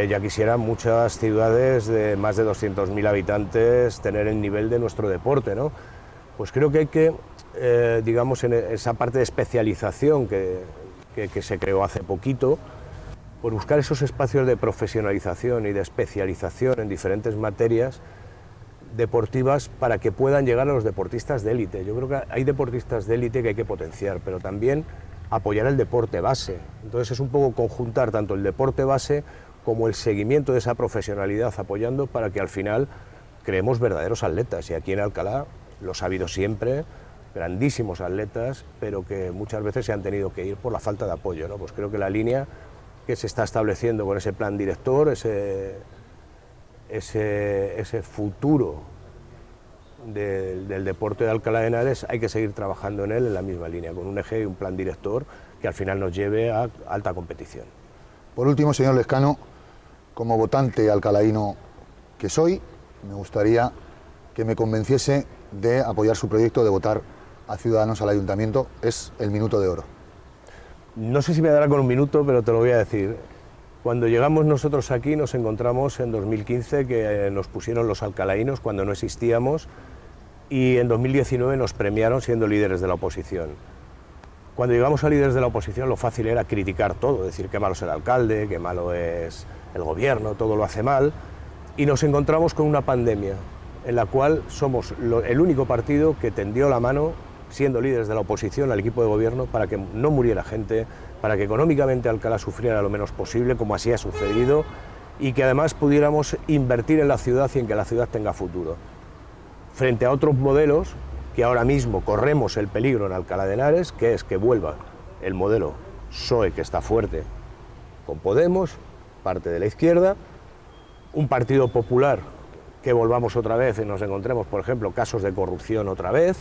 ya quisieran muchas ciudades de más de 200.000 habitantes tener el nivel de nuestro deporte, ¿no? Pues creo que hay que, digamos, en esa parte de especialización que se creó hace poquito, pues buscar esos espacios de profesionalización y de especialización en diferentes materias deportivas para que puedan llegar a los deportistas de élite. Yo creo que hay deportistas de élite que hay que potenciar, pero también apoyar el deporte base. Entonces es un poco conjuntar tanto el deporte base como el seguimiento de esa profesionalidad apoyando para que al final creemos verdaderos atletas. Y aquí en Alcalá los ha habido siempre, grandísimos atletas, pero que muchas veces se han tenido que ir por la falta de apoyo, ¿no? Pues creo que la línea que se está estableciendo con ese plan director, ese futuro del deporte de Alcalá de Henares, hay que seguir trabajando en él en la misma línea, con un eje y un plan director que al final nos lleve a alta competición. Por último, señor Lezcano, como votante alcalaíno que soy, me gustaría que me convenciese de apoyar su proyecto de votar a Ciudadanos al Ayuntamiento. Es el minuto de oro. No sé si me dará con un minuto, pero te lo voy a decir. Cuando llegamos nosotros aquí nos encontramos en 2015 que nos pusieron los alcalaínos cuando no existíamos y en 2019 nos premiaron siendo líderes de la oposición. Cuando llegamos a líderes de la oposición lo fácil era criticar todo, decir qué malo es el alcalde, qué malo es el gobierno, todo lo hace mal, y nos encontramos con una pandemia en la cual somos el único partido que tendió la mano, siendo líderes de la oposición, al equipo de gobierno para que no muriera gente, para que económicamente Alcalá sufriera lo menos posible, como así ha sucedido, y que además pudiéramos invertir en la ciudad y en que la ciudad tenga futuro. Frente a otros modelos que ahora mismo corremos el peligro en Alcalá de Henares, que es que vuelva el modelo PSOE, que está fuerte, con Podemos, parte de la izquierda, un partido popular que volvamos otra vez y nos encontremos, por ejemplo, casos de corrupción otra vez,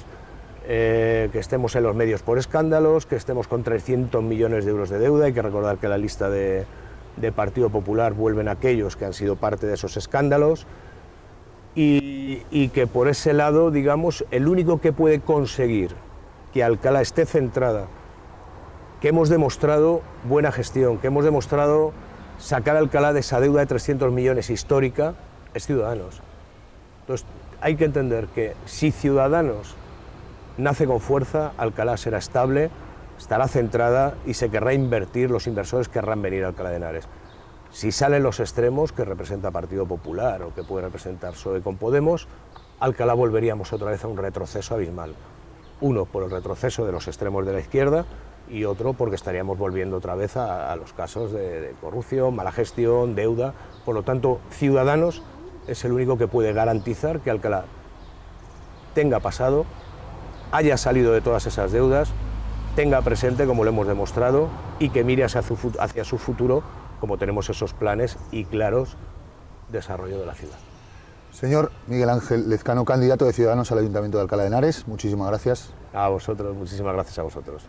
que estemos en los medios por escándalos, que estemos con 300 millones de euros de deuda. Hay que recordar que en la lista de Partido Popular vuelven aquellos que han sido parte de esos escándalos y que por ese lado, digamos, el único que puede conseguir que Alcalá esté centrada, que hemos demostrado buena gestión, que hemos demostrado sacar a Alcalá de esa deuda de 300 millones histórica, es Ciudadanos. Entonces hay que entender que si Ciudadanos nace con fuerza, Alcalá será estable, estará centrada y se querrá invertir, los inversores querrán venir a Alcalá de Henares. Si salen los extremos, que representa Partido Popular o que puede representar PSOE con Podemos, Alcalá volveríamos otra vez a un retroceso abismal. Uno, por el retroceso de los extremos de la izquierda y otro, porque estaríamos volviendo otra vez a los casos de corrupción, mala gestión, deuda. Por lo tanto, Ciudadanos es el único que puede garantizar que Alcalá tenga pasado, haya salido de todas esas deudas, tenga presente, como lo hemos demostrado, y que mire hacia su futuro, como tenemos esos planes y claros desarrollo de la ciudad. Señor Miguel Ángel Lezcano, candidato de Ciudadanos al Ayuntamiento de Alcalá de Henares, muchísimas gracias. A vosotros, muchísimas gracias a vosotros.